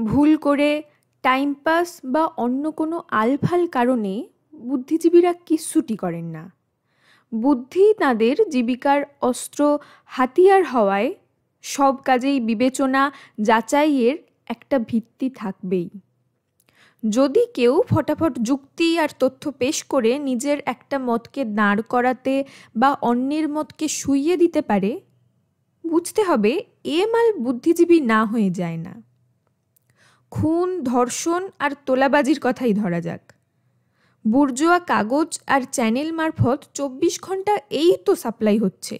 ভুল করে, time pass বা অন্য কোনো আলফাল কারণে বুদ্ধিজীবীরা কিচ্ছুটি করেন না। বুদ্ধি তাঁদের জীবিকার অস্ত্র, হাতিয়ার হওয়ায় সব কাজেই বিবেচনা, যাচাইয়ের একটা ভিত্তি থাকবেই। যদি কেউ ফটাফট যুক্তি আর তথ্য পেশ করে নিজের একটা মতকে দাঁড় করাতে বা অন্যের মতকে শুইয়ে দিতে পারে, বুঝতে হবে এ মাল বুদ্ধিজীবী না হয়ে যায় না। খুন, ধর্ষণ আর তোলাবাজির কথাই ধরা যাক। বুর্জোয়া কাগজ আর চ্যানেল মারফত 24 ঘন্টা এই তো সাপ্লাই হচ্ছে।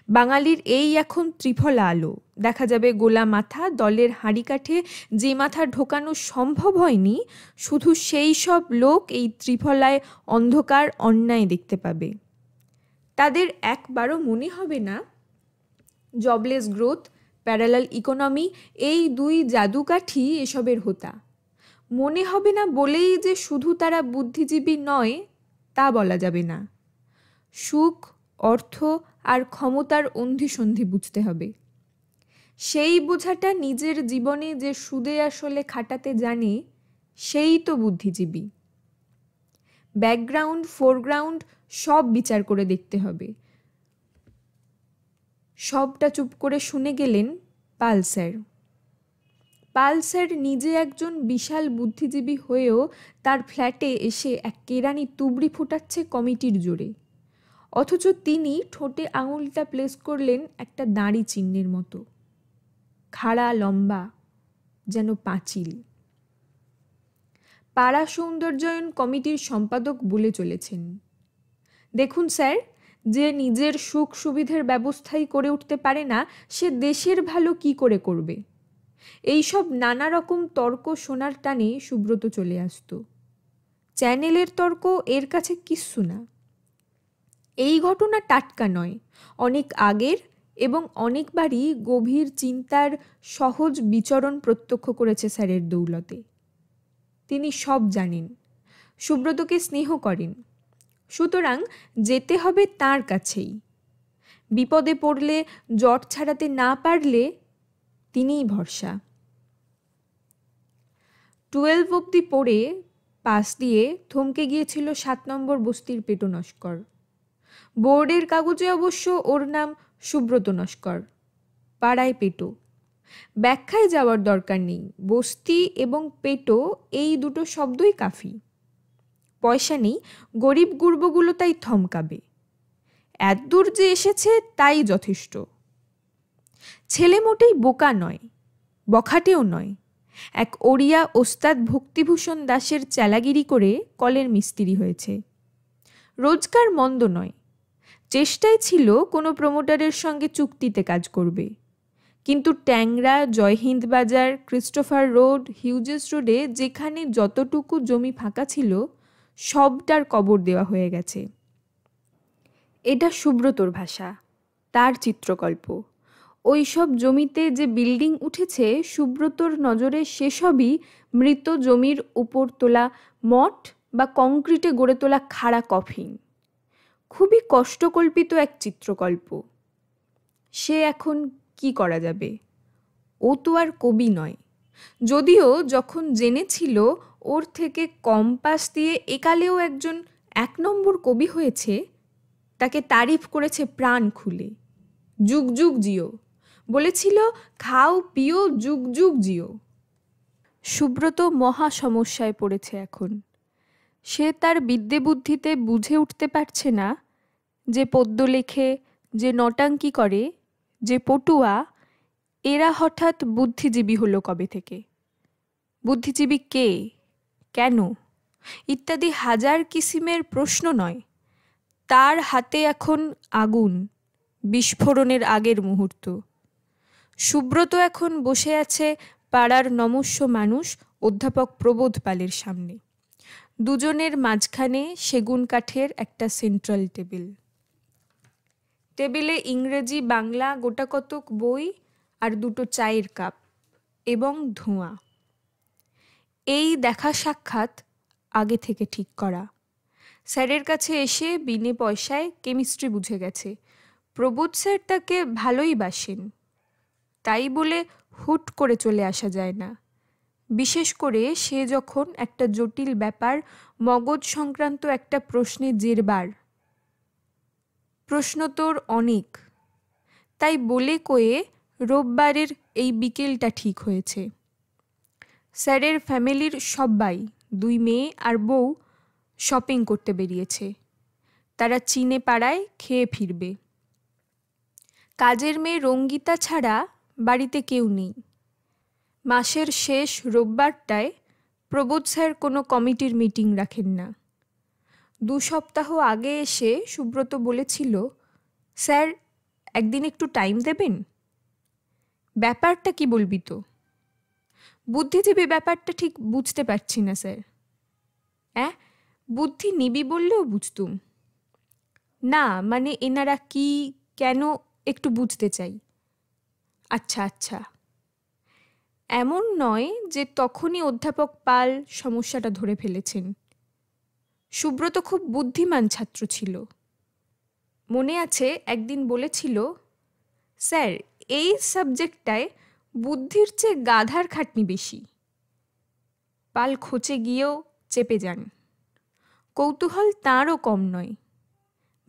বাঙালির এই এখন ত্রিফলা আলো। দেখা যাবে গোলা মাথা, দলের হাঁড়িকাঠে যে মাথা ঢোকানো সম্ভব হয়নি, শুধু সেই সব লোক এই ত্রিফলায় অন্ধকার অন্যায় দেখতে পাবে। তাদের একবারও মনে হবে না জবলেস গ্রোথ, প্যারালাল ইকোনমি এই দুই জাদুকাঠি এসবের হোতা। মনে হবে না বলেই যে শুধু তারা বুদ্ধিজীবী নয় তা বলা যাবে না। সুখ, অর্থ আর ক্ষমতার অন্ধিসন্ধি বুঝতে হবে। সেই বোঝাটা নিজের জীবনে যে সুদে আসলে খাটাতে জানে, সেই তো বুদ্ধিজীবী। ব্যাকগ্রাউন্ড, ফোরগ্রাউন্ড সব বিচার করে দেখতে হবে। সবটা চুপ করে শুনে গেলেন পাল স্যার। পাল স্যার নিজে একজন বিশাল বুদ্ধিজীবী হয়েও তার ফ্ল্যাটে এসে এক কেরানি তুবড়ি ফোটাচ্ছে কমিটির জোরে। অথচ তিনি ঠোঁটে আঙুলটা প্লেস করলেন একটা দাঁড়ি চিহ্নের মতো, খাড়া লম্বা, যেন পাঁচিল। পাড়া সৌন্দর্যায়ন কমিটির সম্পাদক বলে চলেছেন, দেখুন স্যার, যে নিজের সুখ সুবিধের ব্যবস্থাই করে উঠতে পারে না, সে দেশের ভালো কি করে করবে? এইসব নানা রকম তর্ক শোনার টানে সুব্রত চলে আসতো। চ্যানেলের তর্ক এর কাছে কিচ্ছু না। এই ঘটনা টাটকা নয়, অনেক আগের এবং অনেকবারই গভীর চিন্তার সহজ বিচরণ প্রত্যক্ষ করেছে স্যারের দৌলতে। তিনি সব জানেন, সুব্রতকে স্নেহ করেন, সুতরাং যেতে হবে তার কাছেই। বিপদে পড়লে, জট ছাড়াতে না পারলে তিনিই ভরসা। 12 অবধি পড়ে পাশ দিয়ে থমকে গিয়েছিল 7 নম্বর বস্তির পেটো নস্কর। বোর্ডের কাগজে অবশ্য ওর নাম সুব্রত নস্কর, পাড়ায় পেটো। ব্যাখ্যায় যাওয়ার দরকার নেই, বস্তি এবং পেটো এই দুটো শব্দই কাফি। পয়সা নেই, গরিব গুর্বগুলো তাই থমকাবে। এতদূর যে এসেছে তাই যথেষ্ট। ছেলে মোটেই বোকা নয়, বখাটেও নয়। এক ওড়িয়া ওস্তাদ ভক্তিভূষণ দাসের চেলাগিরি করে কলের মিস্ত্রি হয়েছে। রোজগার মন্দ নয়, চেষ্টায় ছিল কোনো প্রমোটারের সঙ্গে চুক্তিতে কাজ করবে। কিন্তু ট্যাংরা, জয়হিন্দ বাজার, ক্রিস্টোফার রোড, হিউজেস রোডে যেখানে যতটুকু জমি ফাঁকা ছিল, সবটার কবর দেওয়া হয়ে গেছে। এটা সুব্রতর ভাষা, তার চিত্রকল্প। ওই সব জমিতে যে বিল্ডিং উঠেছে, সুব্রতর নজরে সেসবই মৃত জমির উপর তোলা মঠ বা কংক্রিটে গড়ে তোলা খাড়া কফিন। খুবই কষ্টকল্পিত এক চিত্রকল্প। সে এখন কি করা যাবে? ও তো আর কবি নয়, যদিও যখন জেনেছিল ওর থেকে কম পাস দিয়ে একালেও একজন 1 নম্বর কবি হয়েছে, তাকে তারিফ করেছে প্রাণ খুলে। যুগ যুগ জিও বলেছিল, খাও পিও যুগ যুগ জিও। সুব্রত মহা সমস্যায় পড়েছে এখন। সে তার বিদ্যে বুদ্ধিতে বুঝে উঠতে পারছে না যে পদ্য লেখে, যে নটাঙ্কি করে, যে পটুয়া, এরা হঠাৎ বুদ্ধিজীবী হলো কবে থেকে? বুদ্ধিজীবী কে, কেন ইত্যাদি হাজার কিসিমের প্রশ্ন নয়। তার হাতে এখন আগুন, বিস্ফোরণের আগের মুহূর্ত। সুব্রত এখন বসে আছে পাড়ার নমস্য মানুষ অধ্যাপক প্রবোধ পালের সামনে। দুজনের মাঝখানে সেগুন কাঠের একটা সেন্ট্রাল টেবিল। টেবিলে ইংরেজি, বাংলা গোটাকতক বই আর 2টো চায়ের কাপ এবং ধোঁয়া। এই দেখা সাক্ষাৎ আগে থেকে ঠিক করা। স্যারের কাছে এসে বিনে পয়সায় কেমিস্ট্রি বুঝে গেছে। প্রবোধ স্যার তাকে ভালোই বাসেন, তাই বলে হুট করে চলে আসা যায় না। বিশেষ করে সে যখন একটা জটিল ব্যাপার মগজ সংক্রান্ত একটা প্রশ্নে জেরবার। প্রশ্ন তোর অনেক, তাই বলে কয়ে রোববারের এই বিকেলটা ঠিক হয়েছে। স্যারের ফ্যামিলির সবাই, 2 মেয়ে আর বউ, শপিং করতে বেরিয়েছে। তারা চীনে পাড়ায় খেয়ে ফিরবে। কাজের মেয়ে রঙ্গিতা ছাড়া বাড়িতে কেউ নেই। মাসের শেষ রোববারটায় প্রবোধ স্যার কোনো কমিটির মিটিং রাখেন না। 2 সপ্তাহ আগে এসে সুব্রত বলেছিল, স্যার একদিন একটু টাইম দেবেন? ব্যাপারটা কি বলবি তো? বুদ্ধিজীবী ব্যাপারটা ঠিক বুঝতে পারছি না স্যার। বুদ্ধি নিবি বললেও বুঝতুম না, মানে এনারা কি কেন একটু বুঝতে চাই। আচ্ছা আচ্ছা। এমন নয় যে তখনই অধ্যাপক পাল সমস্যাটা ধরে ফেলেছেন। সুব্রত খুব বুদ্ধিমান ছাত্র ছিল। মনে আছে একদিন বলেছিল, স্যার এই সাবজেক্টটায় বুদ্ধির চেয়ে গাধার খাটনি বেশি। পাল খোঁচে গিয়েও চেপে যান। কৌতূহল তাঁরও কম নয়।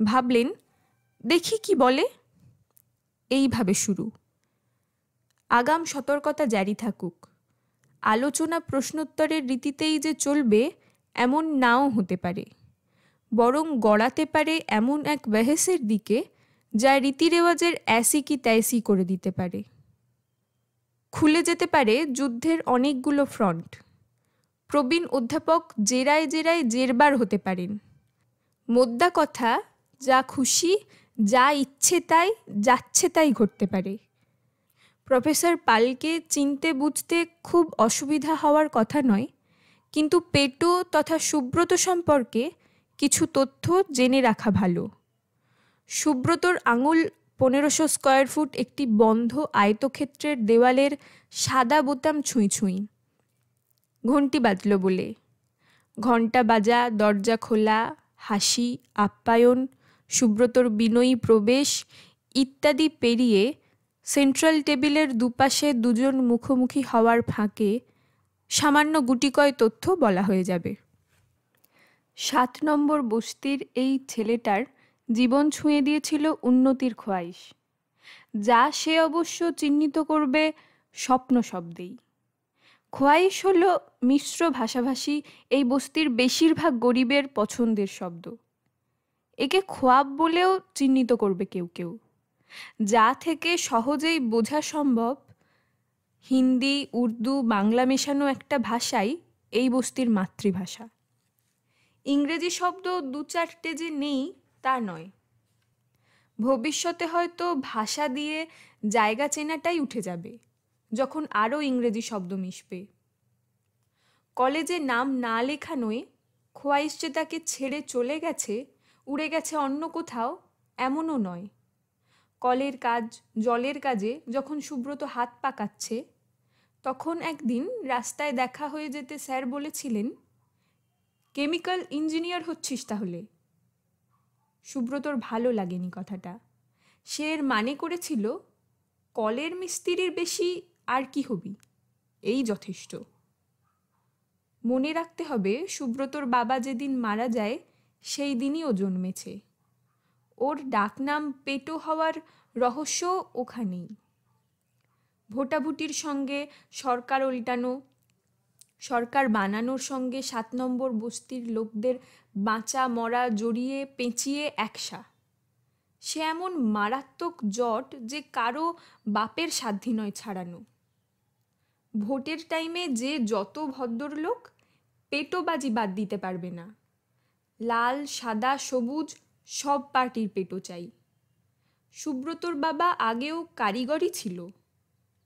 ভাবলেন, দেখি কি বলে। এইভাবে শুরু। আগাম সতর্কতা জারি থাকুক। আলোচনা প্রশ্নোত্তরের রীতিতেই যে চলবে এমন নাও হতে পারে, বরং গড়াতে পারে এমন এক বেহেসের দিকে যা রীতিরেওয়াজের অ্যাসি কি ত্যাসি করে দিতে পারে। খুলে যেতে পারে যুদ্ধের অনেকগুলো ফ্রন্ট। প্রবীণ অধ্যাপক জেরায় জেরায় জেরবার হতে পারেন। মোদ্দা কথা, যা খুশি যা ইচ্ছে তাই যাচ্ছে তাই ঘটতে পারে। প্রফেসর পালকে চিনতে বুঝতে খুব অসুবিধা হওয়ার কথা নয়, কিন্তু পেটো তথা সুব্রত সম্পর্কে কিছু তথ্য জেনে রাখা ভালো। সুব্রতর আঙুল 1500 স্কয়ার ফুট একটি বন্ধ আয়তক্ষেত্রের দেওয়ালের সাদা বোতাম ছুঁই ছুঁই। ঘণ্টি বাজল বলে। ঘণ্টা বাজা, দরজা খোলা, হাসি, আপ্যায়ন, সুব্রতর বিনয়ী প্রবেশ ইত্যাদি পেরিয়ে সেন্ট্রাল টেবিলের দুপাশে 2 জন মুখোমুখি হওয়ার ফাঁকে সামান্য গুটিকয় তথ্য বলা হয়ে যাবে। 7 নম্বর বস্তির এই ছেলেটার জীবন ছুঁয়ে দিয়েছিল উন্নতির খোয়াইশ, যা সে অবশ্য চিহ্নিত করবে স্বপ্ন শব্দেই। খোয়াইশ হলো মিশ্র ভাষাভাষী এই বস্তির বেশিরভাগ গরিবের পছন্দের শব্দ। একে খোয়াব বলেও চিহ্নিত করবে কেউ কেউ, যা থেকে সহজেই বোঝা সম্ভব হিন্দি, উর্দু, বাংলা মেশানো একটা ভাষাই এই বস্তির মাতৃভাষা। ইংরেজি শব্দ 2-4টে যে নেই তা নয়। ভবিষ্যতে হয়তো ভাষা দিয়ে জায়গা চেনাটাই উঠে যাবে, যখন আরও ইংরেজি শব্দ মিশবে। কলেজে নাম না লেখানোয় খোয়াইশ যে তাকে ছেড়ে চলে গেছে, উড়ে গেছে অন্য কোথাও, এমনও নয়। কলের কাজ, জলের কাজে যখন সুব্রত হাত পাকাচ্ছে, তখন একদিন রাস্তায় দেখা হয়ে যেতে স্যার বলেছিলেন, কেমিক্যাল ইঞ্জিনিয়ার হচ্ছিস তাহলে। সুব্রতর ভালো লাগেনি কথাটা। সে এর মানে করেছিল, কলের মিস্ত্রির বেশি আর কি হবি, এই যথেষ্ট। মনে রাখতে হবে, সুব্রতর বাবা যেদিন মারা যায় সেই দিনই ও জন্মেছে। ওর ডাকনাম পেটো হওয়ার রহস্য ওখানেই। ভোটাভুটির সঙ্গে সরকার উল্টানো, সরকার বানানোর সঙ্গে 7 নম্বর বস্তির লোকদের বাঁচা মরা জড়িয়ে পেঁচিয়ে একসা। সে এমন মারাত্মক জট যে কারো বাপের সাধ্যি নয় ছাড়ানো। ভোটের টাইমে যে যত ভদ্রলোক, পেটোবাজি বাদ দিতে পারবে না। লাল, সাদা, সবুজ সব পার্টির পেটো চাই। সুব্রতর বাবা আগেও কারিগরই ছিল,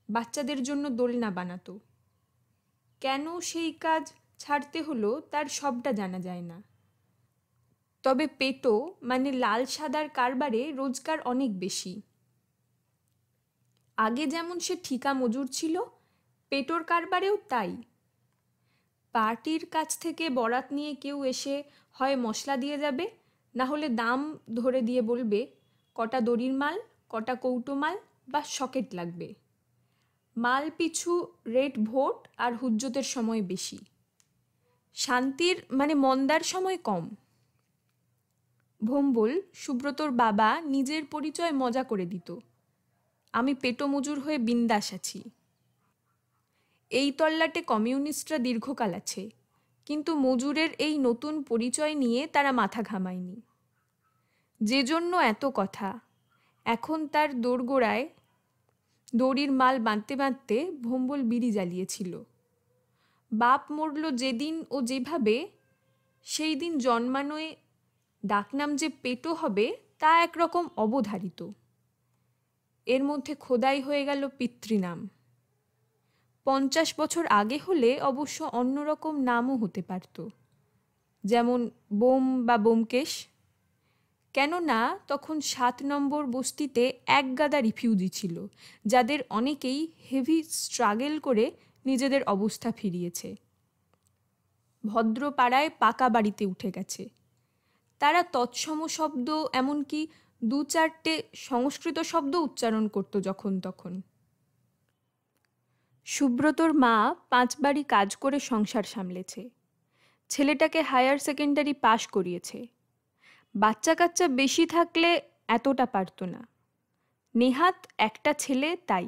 বাচ্চাদের জন্য দোলনা বানাতো। কেন সেই কাজ ছাড়তে হলো তার সবটা জানা যায় না। তবে পেটো মানে লাল সাদার কারবারে রোজগার অনেক বেশি। আগে যেমন সে ঠিকা মজুর ছিল, পেটোর কারবারেও তাই। পার্টির কাছ থেকে বরাত নিয়ে কেউ এসে হয় মশলা দিয়ে যাবে, না হলে দাম ধরে দিয়ে বলবে কটা দড়ির মাল, কটা কৌটো মাল বা সকেট লাগবে। মাল পিছু রেট ভোট আর হুজ্জতের সময় বেশি, শান্তির মানে মন্দার সময় কম। ভোম্বল, সুব্রতর বাবা, নিজের পরিচয় মজা করে দিত, আমি পেটো মজুর হয়ে বিন্দাস আছি। এই তল্লাটে কমিউনিস্টরা দীর্ঘকাল আছে, কিন্তু মজুরের এই নতুন পরিচয় নিয়ে তারা মাথা ঘামায়নি। যে জন্য এত কথা, এখন তার দোরগোড়ায় দড়ির মাল বাঁধতে বাঁধতে ভোম্বল বিড়ি জ্বালিয়েছিল। বাপ মরল যেদিন ও যেভাবে, সেই দিন জন্মানোয় ডাকনাম যে পেটো হবে তা একরকম অবধারিত। এর মধ্যে খোদাই হয়ে গেল পিতৃনাম। 50 বছর আগে হলে অবশ্য অন্যরকম নামও হতে পারত, যেমন বোম বা বোমকেশ। কেননা তখন 7 নম্বর বস্তিতে একগাদা রিফিউজি ছিল, যাদের অনেকেই হেভি স্ট্রাগল করে নিজেদের অবস্থা ফিরিয়েছে, ভদ্রপাড়ায় পাকা বাড়িতে উঠে গেছে। তারা তৎসম শব্দ, এমনকি 2-4টে সংস্কৃত শব্দ উচ্চারণ করত যখন তখন। সুব্রতর মা 5 বাড়ি কাজ করে সংসার সামলেছে, ছেলেটাকে হায়ার সেকেন্ডারি পাশ করিয়েছে। বাচ্চা কাচ্চা বেশি থাকলে এতটা পারত না, নেহাত একটা ছেলে তাই।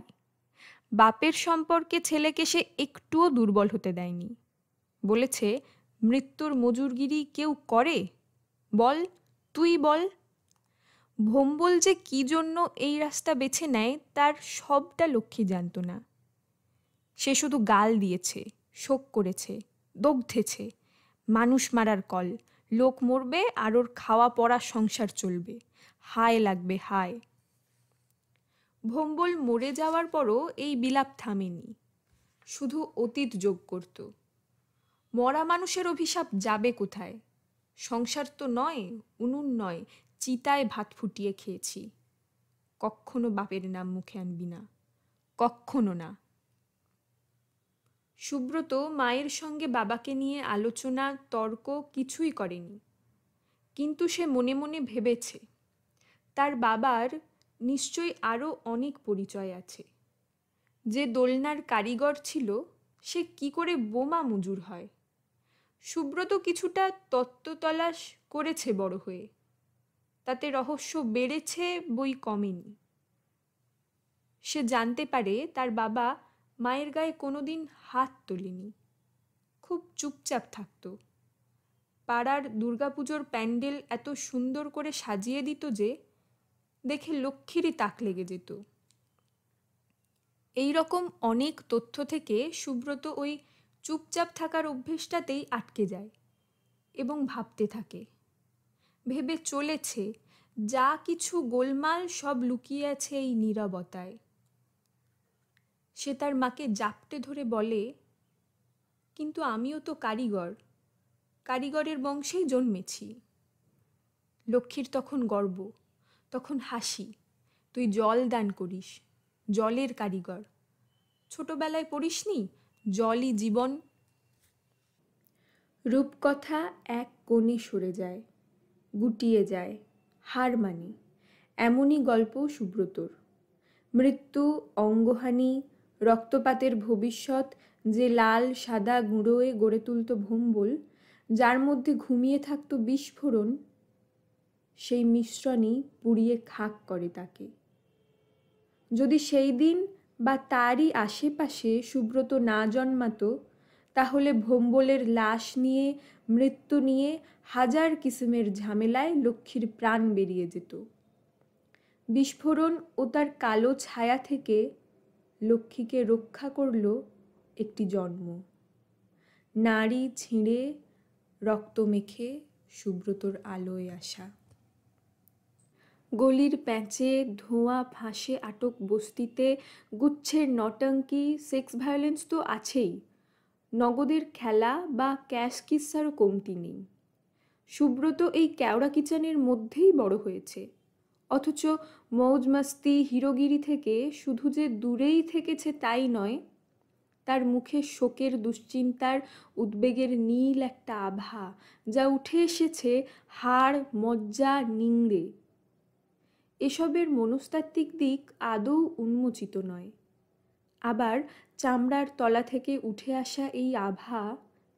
বাপের সম্পর্কে ছেলেকে সে একটুও দুর্বল হতে দেয়নি। বলেছে, মৃত্যুর মজুরগিরি কেউ করে? বল, তুই বল। ভোম্বল যে কি জন্য এই রাস্তা বেছে নেয় তার সবটা লক্ষ্মী জানত না। সে শুধু গাল দিয়েছে, শোক করেছে, দগ্ধেছে। মানুষ মারার কল, লোক মরবে আর ওর খাওয়া পড়া সংসার চলবে, হায় লাগবে হায়। ভোম্বল মরে যাওয়ার পরও এই বিলাপ থামেনি, শুধু অতীত যোগ করত। মরা মানুষের অভিশাপ যাবে কোথায়? সংসার তো নয়, উনুন নয়, চিতায় ভাত ফুটিয়ে খেয়েছি। কক্ষনো বাপের নাম মুখে আনবি না, কক্ষনো না। সুব্রত মায়ের সঙ্গে বাবাকে নিয়ে আলোচনা তর্ক কিছুই করেনি, কিন্তু সে মনে মনে ভেবেছে তার বাবার নিশ্চয়ই আরও অনেক পরিচয় আছে। যে দোলনার কারিগর ছিল সে কি করে বোমা মজুর হয়? সুব্রত কিছুটা তত্ত্ব তলাশ করেছে বড় হয়ে, তাতে রহস্য বেড়েছে বই কমেনি। সে জানতে পারে তার বাবা মায়ের গায়ে কোনোদিন হাত তোলেনি, খুব চুপচাপ থাকত। পাড়ার দুর্গাপুজোর প্যান্ডেল এত সুন্দর করে সাজিয়ে দিত যে দেখে লক্ষ্মীরই তাক লেগে যেত। এই রকম অনেক তথ্য থেকে সুব্রত ওই চুপচাপ থাকার অভ্যেসটাতেই আটকে যায় এবং ভাবতে থাকে। ভেবে চলেছে যা কিছু গোলমাল সব লুকিয়ে আছে এই নীরবতায়। সে তার মাকে জাপটে ধরে বলে, কিন্তু আমিও তো কারিগর, কারিগরের বংশেই জন্মেছি। লক্ষ্মীর তখন গর্ব, তখন হাসি। তুই জল দান করিস, জলের কারিগর। ছোটবেলায় পড়িসনি জলই জীবন? রূপকথা এক কোণে সরে যায়, গুটিয়ে যায়, হার মানে। এমনই গল্প সুব্রতর। মৃত্যু, অঙ্গহানি, রক্তপাতের ভবিষ্যৎ যে লাল সাদা গুঁড়োয় গড়ে তুলত ভোম্বল, যার মধ্যে ঘুমিয়ে থাকত বিস্ফোরণ, সেই মিশ্রণই পুড়িয়ে খাক করে তাকে। যদি সেই দিন বা তারই আশেপাশে সুব্রত না জন্মাতো, তাহলে ভোম্বলের লাশ নিয়ে, মৃত্যু নিয়ে হাজার কিসিমের ঝামেলায় লক্ষ্মীর প্রাণ বেরিয়ে যেত। বিস্ফোরণ ও তার কালো ছায়া থেকে লক্ষ্মীকে রক্ষা করল একটি জন্ম। নাড়ি ছিঁড়ে, রক্ত মেখে সুব্রতর আলোয় আসা। গলির প্যাঁচে, ধোঁয়া ফাঁসে আটক বস্তিতে গুচ্ছের নটঙ্কি, সেক্স ভায়োলেন্স তো আছেই, নগদের খেলা বা ক্যাশ কিস্সারও কমতি নেই। সুব্রত এই কেওড়া কিচানের মধ্যেই বড় হয়েছে, অথচ মৌজ মাস্তি, হিরোগিরি থেকে শুধু যে দূরেই থেকেছে তাই নয়, তার মুখে শোকের, দুশ্চিন্তার, উদ্বেগের নীল একটা আভা, যা উঠে এসেছে হাড়, মজ্জা, নিংড়ে। এসবের মনস্তাত্ত্বিক দিক আদৌ উন্মোচিত নয়, আবার চামড়ার তলা থেকে উঠে আসা এই আভা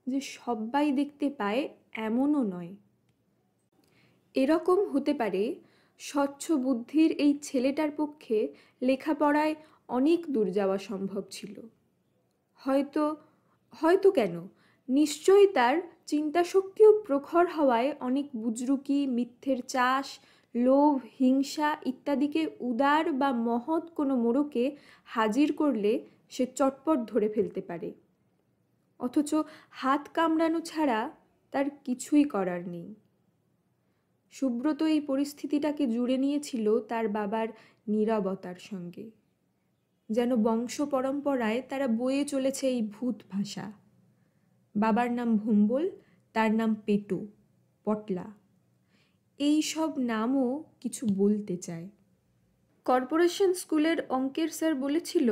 যে সবাই দেখতে পায় এমনও নয়। এরকম হতে পারে স্বচ্ছ বুদ্ধির এই ছেলেটার পক্ষে লেখাপড়ায় অনেক দূর যাওয়া সম্ভব ছিল। হয়তো হয়তো কেন, নিশ্চয়ই তার চিন্তাশক্তিও প্রখর হওয়ায় অনেক বুজরুকি, মিথ্যের চাষ, লোভ, হিংসা ইত্যাদিকে উদার বা মহৎ কোনো মোড়কে হাজির করলে সে চটপট ধরে ফেলতে পারে। অথচ হাত কামড়ানো ছাড়া তার কিছুই করার নেই। সুব্রত এই পরিস্থিতিটাকে জুড়ে নিয়েছিল তার বাবার নীরবতার সঙ্গে। যেন বংশ পরম্পরায় তারা বয়ে চলেছে এই ভূত ভাষা। বাবার নাম ভম্বল, তার নাম পেটু, পটলা। এই সব নামও কিছু বলতে চায়। কর্পোরেশন স্কুলের অঙ্কের স্যার বলেছিল,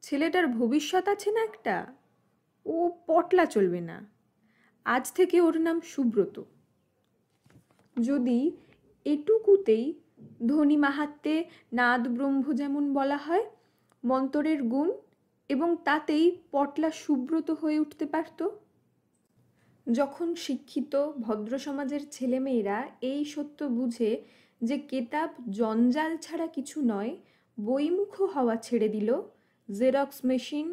ছেলেটার ভবিষ্যৎ আছে না একটা, ও পটলা চলবে না, আজ থেকে ওর নাম সুব্রত। যদি এটুকুতেই ধনী মাহাত্ম্যে নাদ ব্রহ্ম যেমন বলা হয়, মন্তরের গুণ, এবং তাতেই পটলা সুব্রত হয়ে উঠতে পারত। যখন শিক্ষিত ভদ্র সমাজের ছেলেমেয়েরা এই সত্য বুঝে যে কেতাব জঞ্জাল ছাড়া কিছু নয়, বইমুখ হওয়া ছেড়ে দিল, জেরক্স মেশিন,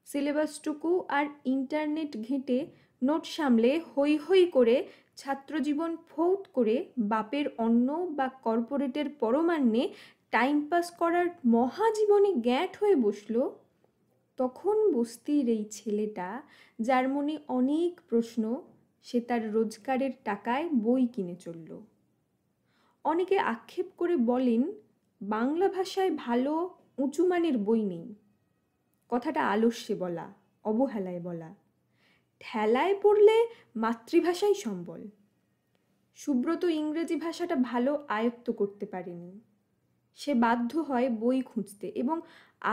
সিলেবাসটুকু আর ইন্টারনেট ঘেঁটে নোট সামলে হৈ হৈ করে ছাত্রজীবন ফৌত করে বাপের অন্ন বা কর্পোরেটের পরমান্নে টাইম পাস করার মহাজীবনে গ্যাঁট হয়ে বসল, তখন বস্তির এই ছেলেটা, যার মনে অনেক প্রশ্ন, সে তার রোজগারের টাকায় বই কিনে চলল। অনেকে আক্ষেপ করে বলেন, বাংলা ভাষায় ভালো উঁচু মানের বই নেই। কথাটা আলস্যে বলা, অবহেলায় বলা। ঠেলায় পড়লে মাতৃভাষাই সম্বল। সুব্রত ইংরেজি ভাষাটা ভালো আয়ত্ত করতে পারেনি। সে বাধ্য হয় বই খুঁজতে, এবং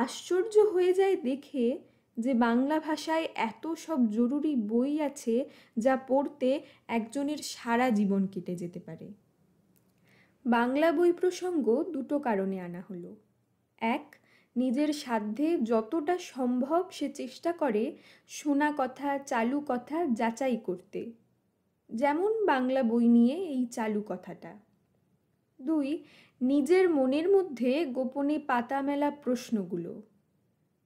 আশ্চর্য হয়ে যায় দেখে যে বাংলা ভাষায় এত সব জরুরি বই আছে যা পড়তে একজনের সারা জীবন কেটে যেতে পারে। বাংলা বই প্রসঙ্গ দুটো কারণে আনা হলো। এক, নিজের সাধ্যে যতটা সম্ভব সে চেষ্টা করে শোনা কথা, চালু কথা যাচাই করতে, যেমন বাংলা বই নিয়ে এই চালু কথাটা। দুই, নিজের মনের মধ্যে গোপনে পাতা মেলা প্রশ্নগুলো,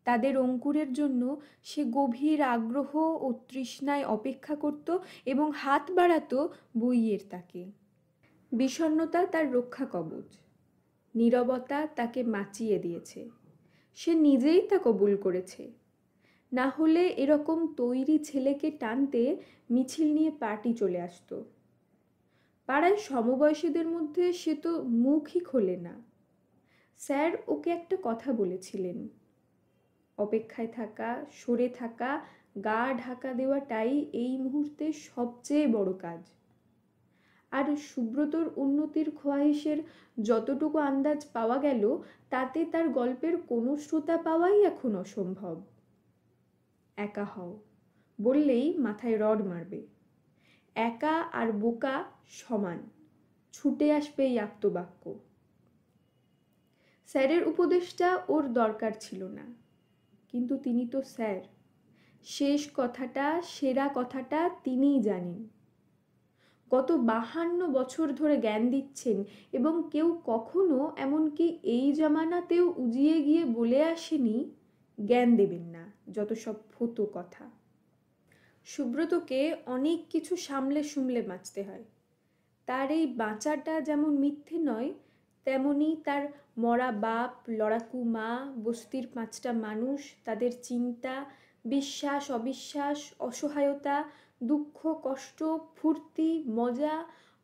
তাদের অঙ্কুরের জন্য সে গভীর আগ্রহ ও তৃষ্ণায় অপেক্ষা করত এবং হাত বাড়াতো বইয়ের তাকে। বিষণ্ণতা তার রক্ষা কবচ, নীরবতা তাকে বাঁচিয়ে দিয়েছে। সে নিজেই তা কবুল করেছে। না হলে এরকম তৈরি ছেলেকে টানতে মিছিল নিয়ে পার্টি চলে আসতো। পাড়ায় সমবয়সীদের মধ্যে সে তো মুখই খোলে না। স্যার ওকে একটা কথা বলেছিলেন, অপেক্ষায় থাকা, সরে থাকা, গা ঢাকা দেওয়াটাই এই মুহূর্তে সবচেয়ে বড় কাজ। আর সুব্রতর উন্নতির খোয়াইশের যতটুকু আন্দাজ পাওয়া গেল, তাতে তার গল্পের কোনো শ্রোতা পাওয়াই এখন অসম্ভব। একা হও বললেই মাথায় রড মারবে। একা আর বোকা সমান, ছুটে আসবে এই আপ্তবাক্য। স্যারের উপদেশটা ওর দরকার ছিল না, কিন্তু তিনি তো স্যার। শেষ কথাটা, সেরা কথাটা তিনিই জানেন। গত 52 বছর ধরে জ্ঞান দিচ্ছেন, এবং কেউ কখনো, এমনকি এই জামানাতেও উজিয়ে গিয়ে বলে আসেনি জ্ঞান দেবেন না, যত সব ফতো কথা। সুব্রতকে অনেক কিছু সামলে সুমলে বাঁচতে হয়। তার এই বাঁচাটা যেমন মিথ্যে নয়, তেমনি তার মরা বাপ, লড়াকু মা, বস্তির 5টা মানুষ, তাদের চিন্তা, বিশ্বাস, অবিশ্বাস, অসহায়তা, দুঃখ, কষ্ট, ফুর্তি, মজা,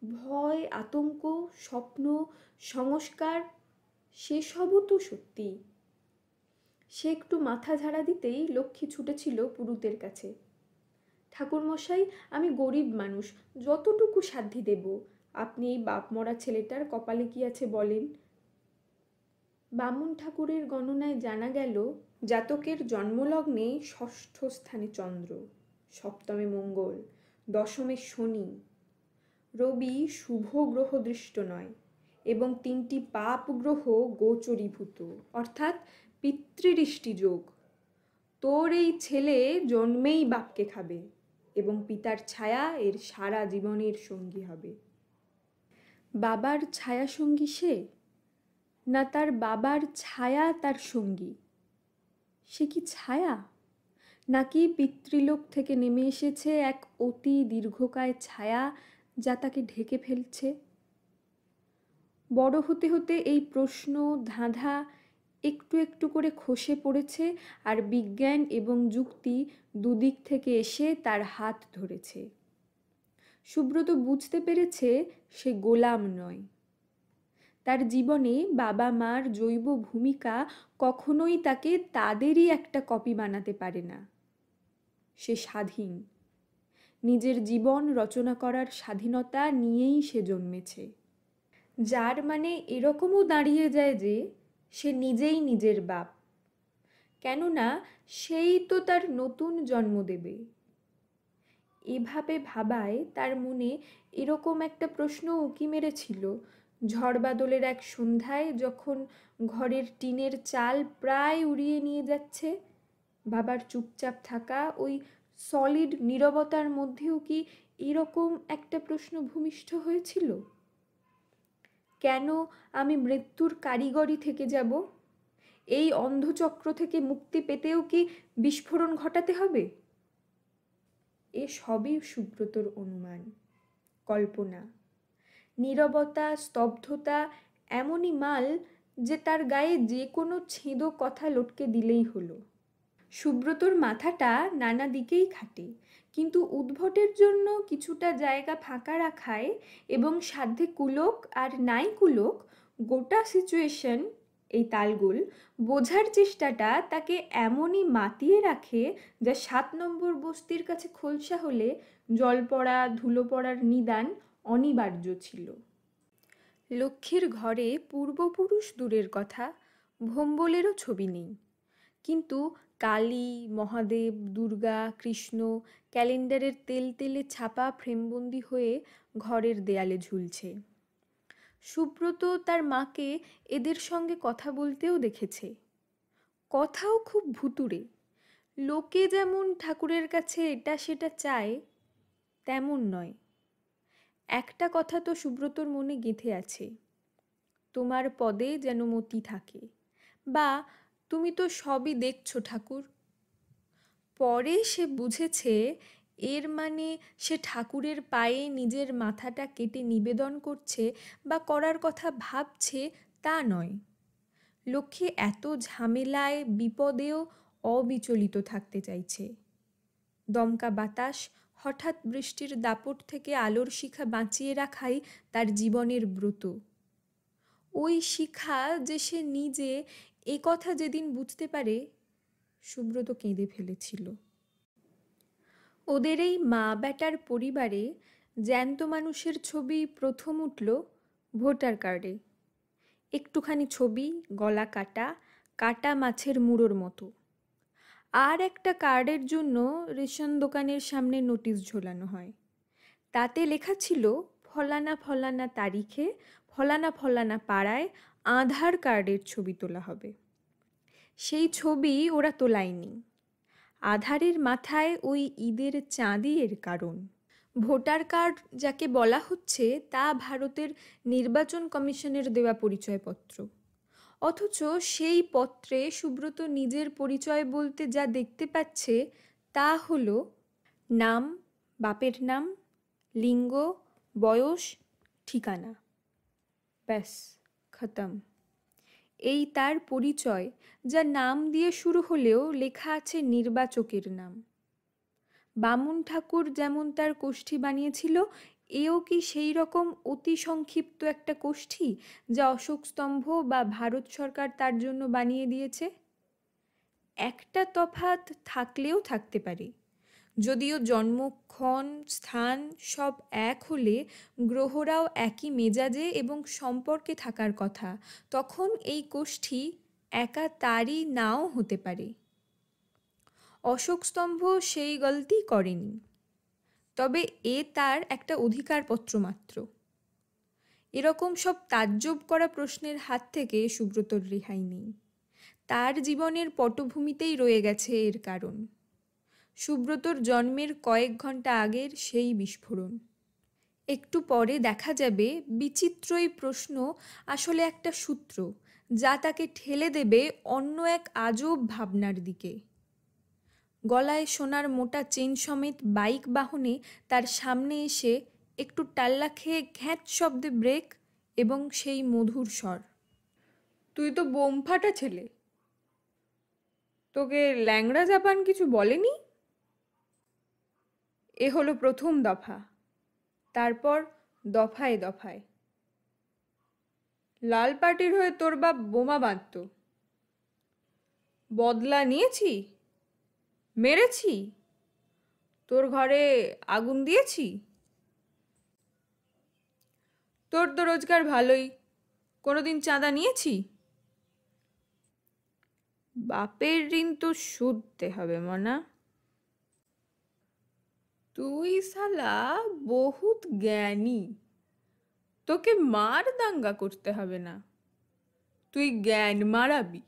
ভয়, আতঙ্ক, স্বপ্ন, সংস্কার, সেসবও তো সত্যি। সে একটু মাথা ঝাড়া দিতেই লক্ষ্মী ছুটেছিল পুরুতের কাছে। ঠাকুরমশাই, আমি গরিব মানুষ, যতটুকু সাধ্যি দেব, আপনি এই বাপ মরা ছেলেটার কপালে কি আছে বলেন। বামুন ঠাকুরের গণনায় জানা গেল, জাতকের জন্মলগ্নে 6ষ্ঠ স্থানে চন্দ্র, 7মে মঙ্গল, 10মে শনি, রবি শুভ গ্রহ দৃষ্ট নয়, এবং 3টি পাপ গ্রহ গোচরীভূত, অর্থাৎ পিতৃদৃষ্টি যোগ। তোর এই ছেলে জন্মেই বাপকে খাবে এবং পিতার ছায়া এর সারা জীবনের সঙ্গী হবে। বাবার ছায়া সঙ্গী সে, না তার বাবার ছায়া তার সঙ্গী? সে কি ছায়া, নাকি পিতৃলোক থেকে নেমে এসেছে এক অতি দীর্ঘকায় ছায়া যা তাকে ঢেকে ফেলছে? বড় হতে হতে এই প্রশ্ন ধাঁধা একটু একটু করে খসে পড়েছে, আর বিজ্ঞান এবং যুক্তি দুদিক থেকে এসে তার হাত ধরেছে। সুব্রত বুঝতে পেরেছে সে গোলাম নয়। তার জীবনে বাবা মার জৈব ভূমিকা কখনোই তাকে তাদেরই একটা কপি বানাতে পারে না। সে স্বাধীন, নিজের জীবন রচনা করার স্বাধীনতা নিয়েই সে জন্মেছে। যার মানে এরকমও দাঁড়িয়ে যায় যে সে নিজেই নিজের বাপ, কেননা সেই তো তার নতুন জন্ম দেবে। এভাবে ভাবায় তার মনে এরকম একটা প্রশ্ন উকি মেরেছিল ঝড় বাদলের এক সন্ধ্যায়, যখন ঘরের টিনের চাল প্রায় উড়িয়ে নিয়ে যাচ্ছে। বাবার চুপচাপ থাকা ওই সলিড নীরবতার মধ্যেও কি এরকম একটা প্রশ্ন ভূমিষ্ঠ হয়েছিল? কেন আমি মৃত্যুর কারিগরি থেকে যাব? এই অন্ধচক্র থেকে মুক্তি পেতেও কি বিস্ফোরণ ঘটাতে হবে? এ সবই সুব্রতর অনুমান, কল্পনা। নীরবতা, স্তব্ধতা এমনই মাল যে তার গায়ে যে কোনো ছেঁদো কথা লটকে দিলেই হলো। সুব্রতর মাথাটা নানা দিকেই খাটে, কিন্তু উদ্ভটের জন্য কিছুটা জায়গা ফাঁকা রাখায় এবং সাধ্যে কুলোক আর নাই কুলোক গোটা সিচুয়েশন, এই তালগোল বোঝার চেষ্টাটা তাকে এমনই মাতিয়ে রাখে যা 7 নম্বর বস্তির কাছে খোলসা হলে জল পড়া ধুলো পড়ার নিদান অনিবার্য ছিল। লক্ষ্মীর ঘরে পূর্বপুরুষ দূরের কথা, ভোম্বলেরও ছবি নেই, কিন্তু কালী, মহাদেব, দুর্গা, কৃষ্ণ ক্যালেন্ডারের তেলতেলে ছাপা ফ্রেমবন্দি হয়ে ঘরের দেয়ালে ঝুলছে। সুব্রত তার মাকে এদের সঙ্গে কথা বলতেও দেখেছে। কথাও খুব ভুতুড়ে। লোকে যেমন ঠাকুরের কাছে এটা সেটা চায়, তেমন নয়। একটা কথা তো সুব্রতর মনে গেঁথে আছে, তোমার পদে যেন মতি থাকে, বা তুমি তো সবই দেখছো ঠাকুর। পরে সে বুঝেছে এর মানে সে ঠাকুরের পায়ে নিজের মাথাটা কেটে নিবেদন করছে বা করার কথা ভাবছে তা নয়। লক্ষ্মী এত ঝামেলায় বিপদেও অবিচলিত থাকতে চাইছে। দমকা বাতাস, হঠাৎ বৃষ্টির দাপট থেকে আলোর শিখা বাঁচিয়ে রাখাই তার জীবনের ব্রত। ওই শিখা যে সে নিজে, এ কথা যেদিন বুঝতে পারে, সুব্রত কেঁদে ফেলেছিল। ওদের এই মা বেটার পরিবারে জ্যান্ত মানুষের ছবি প্রথম উঠল ভোটার কার্ডে। একটুখানি ছবি, গলা কাটা, কাটা মাছের মুড়োর মতো। আর একটা কার্ডের জন্য রেশন দোকানের সামনে নোটিশ ঝোলানো হয়। তাতে লেখা ছিল ফলানা ফলানা তারিখে ফলানা ফলানা পাড়ায় আধার কার্ডের ছবি তোলা হবে। সেই ছবি ওরা তোলায়নি। আধারের মাথায় ওই ঈদের চাঁদই এর কারণ। ভোটার কার্ড যাকে বলা হচ্ছে তা ভারতের নির্বাচন কমিশনের দেওয়া পরিচয়পত্র, অথচ সেই পত্রে সুব্রত নিজের পরিচয় বলতে যা দেখতে পাচ্ছে তা হলো নাম, বাপের নাম, লিঙ্গ, বয়স, ঠিকানা। ব্যাস, খতম। এই তার পরিচয়, যা নাম দিয়ে শুরু হলেও লেখা আছে নির্বাচকের নাম। বামুন ঠাকুর যেমন তার কোষ্ঠী বানিয়েছিল, এও কি সেই রকম অতি সংক্ষিপ্ত একটা কোষ্ঠী যা অশোক স্তম্ভ বা ভারত সরকার তার জন্য বানিয়ে দিয়েছে? একটা তফাৎ থাকলেও থাকতে পারে। যদিও জন্মক্ষণ, স্থান সব এক হলে গ্রহরাও একই মেজাজে এবং সম্পর্কে থাকার কথা, তখন এই কোষ্ঠী একা তারই নাও হতে পারে। অশোক স্তম্ভ সেই গলতি করেনি, তবে এ তার একটা অধিকারপত্র মাত্র। এরকম সব তাজ্জব করা প্রশ্নের হাত থেকে সুব্রতর রেহাই নেই। তার জীবনের পটভূমিতেই রয়ে গেছে এর কারণ। সুব্রতর জন্মের কয়েক ঘন্টা আগের সেই বিস্ফোরণ। একটু পরে দেখা যাবে বিচিত্র এই প্রশ্ন আসলে একটা সূত্র, যা তাকে ঠেলে দেবে অন্য এক আজব ভাবনার দিকে। গলায় সোনার মোটা চেন সমেত বাইক বাহনে তার সামনে এসে একটু টাল্লা খেয়ে ঘ্যাঁচ শব্দে ব্রেক এবং সেই মধুর স্বর। তুই তো বোম ফাটা ছেলে, তোকে ল্যাংড়া জাপান কিছু বলেনি? এ হলো প্রথম দফা, তারপর দফায় দফায়। লাল পার্টির হয়ে তোর বাপ বোমা বাঁধত, বদলা নিয়েছি, মেরেছি, তোর ঘরে আগুন দিয়েছি। তোর তো রোজগার ভালোই, কোনোদিন চাঁদা নিয়েছি? বাপের ঋণ তো শুধতে হবে মনা। তুই শালা বহুত জ্ঞানী, তোকে মার দাঙ্গা করতে হবে না, তুই জ্ঞান মারাবি।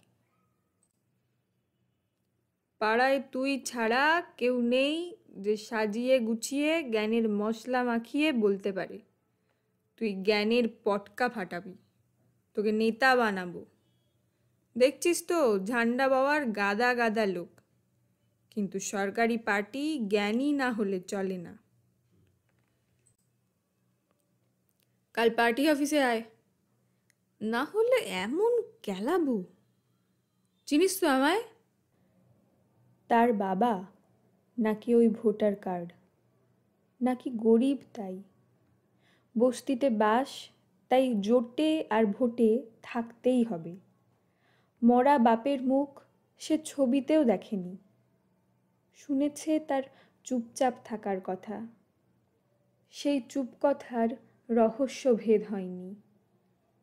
পাড়ায় তুই ছাড়া কেউ নেই যে সাজিয়ে গুছিয়ে জ্ঞানের মশলা মাখিয়ে বলতে পারে তুই জ্ঞানের পটকা ফাটাবি, তোকে নেতা বানাবো। দেখছিস তো ঝান্ডা বাবার গাদা গাদা লোক, কিন্তু সরকারি পার্টি জ্ঞানী না হলে চলে না। কাল পার্টি অফিসে আয়, না হলে এমন কেলাবো। চিনিস তো আমায়? তার বাবা নাকি ওই ভোটার কার্ড, নাকি গরিব তাই, বস্তিতে বাস, তাই জোটে আর ভোটে থাকতেই হবে। মরা বাপের মুখ সে ছবিতেও দেখেনি, শুনেছে তার চুপচাপ থাকার কথা। সেই চুপ কথার রহস্য ভেদ হয়নি,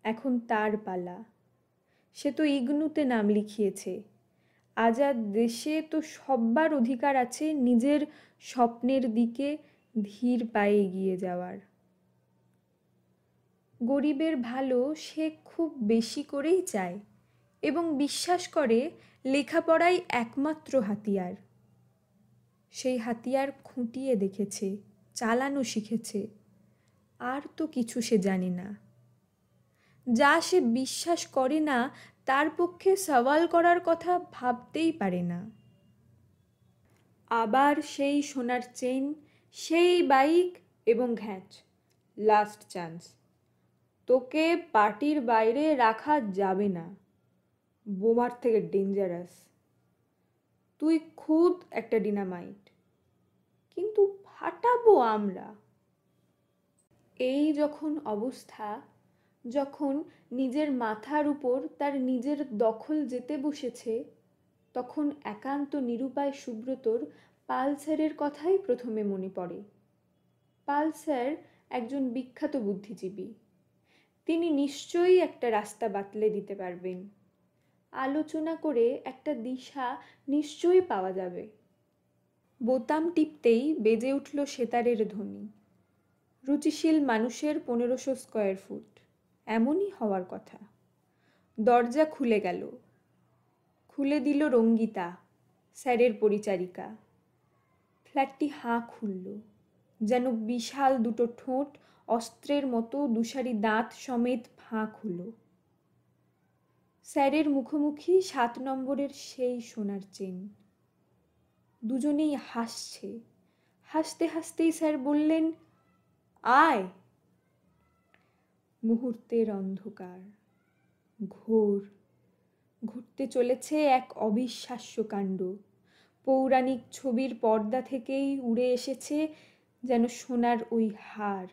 এখন তার পালা। সে তো ইগনুতে নাম লিখিয়েছে। আজাদ দেশে তো সব্বার অধিকার আছে নিজের স্বপ্নের দিকে ধীর পায়ে এগিয়ে যাওয়ার। গরিবের ভালো সে খুব বেশি করেই চায় এবং বিশ্বাস করে লেখাপড়াই একমাত্র হাতিয়ার। সেই হাতিয়ার খুঁটিয়ে দেখেছে, চালানো শিখেছে, আর তো কিছু সে জানে না। যা সে বিশ্বাস করে না তার পক্ষে সওয়াল করার কথা ভাবতেই পারে না। আবার সেই সোনার চেন, সেই বাইক এবং ঘ্যাঁচ, লাস্ট চান্স। তোকে পার্টির বাইরে রাখা যাবে না, বোমার থেকে ডেঞ্জারাস। তুই খুদ একটা ডিনামাইট, কিন্তু ফাটাবো আমরা। এই যখন অবস্থা, যখন নিজের মাথার উপর তার নিজের দখল যেতে বসেছে, তখন একান্ত নিরুপায় সুব্রতর পাল স্যারের কথাই প্রথমে মনে পড়ে। পাল স্যার একজন বিখ্যাত বুদ্ধিজীবী, তিনি নিশ্চয়ই একটা রাস্তা বাতলে দিতে পারবেন। আলোচনা করে একটা দিশা নিশ্চয়ই পাওয়া যাবে। বোতাম টিপতেই বেজে উঠল সেতারের ধ্বনি। রুচিশীল মানুষের 1500 স্কয়ার ফুট, এমনই হওয়ার কথা। দরজা খুলে গেল, খুলে দিল রঙ্গিতা, স্যারের পরিচারিকা। ফ্ল্যাটটি হাঁ খুলল, যেন বিশাল দুটো ঠোঁট অস্ত্রের মতো দুসারি দাঁত সমেত ফাঁক হলো। স্যারের মুখোমুখি 7 নম্বরের সেই সোনার চেন। দুজনেই হাসছে, হাসতে হাসতেই স্যার বললেন, আয়। মুহূর্তের অন্ধকার, ঘোর, ঘটতে চলেছে এক অবিশ্বাস্য কাণ্ড। পৌরাণিক ছবির পর্দা থেকেই উড়ে এসেছে যেন সোনার ওই হার।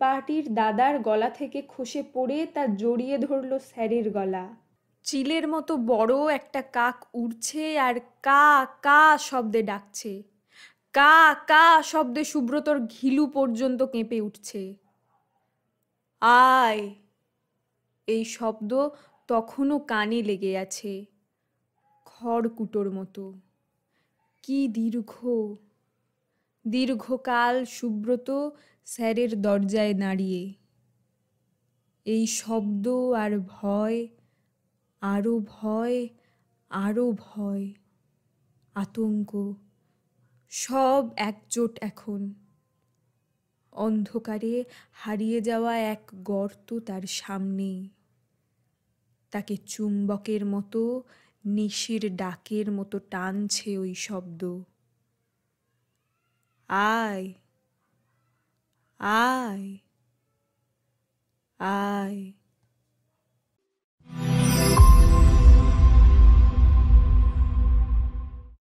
পার্টির দাদার গলা থেকে খসে পড়ে তা জড়িয়ে ধরল স্যারের গলা। চিলের মতো বড় একটা কাক উড়ছে আর কা কা শব্দে ডাকছে। কা কা শব্দে সুব্রতর ঘিলু পর্যন্ত কেঁপে উঠছে। আয়, এই শব্দ তখনও কানে লেগে আছে, খড়কুটোর মতো। কি দীর্ঘ, দীর্ঘকাল সুব্রত স্যারের দরজায় দাঁড়িয়ে। এই শব্দ আর ভয়, আরও ভয়, আরও ভয়, আতঙ্ক, সব একজোট এখন। অন্ধকারে হারিয়ে যাওয়া এক গর্ত তার সামনেই। তাকে চুম্বকের মতো, নিশির ডাকের মতো টানছে ওই শব্দ। আয়, আয়, আয়।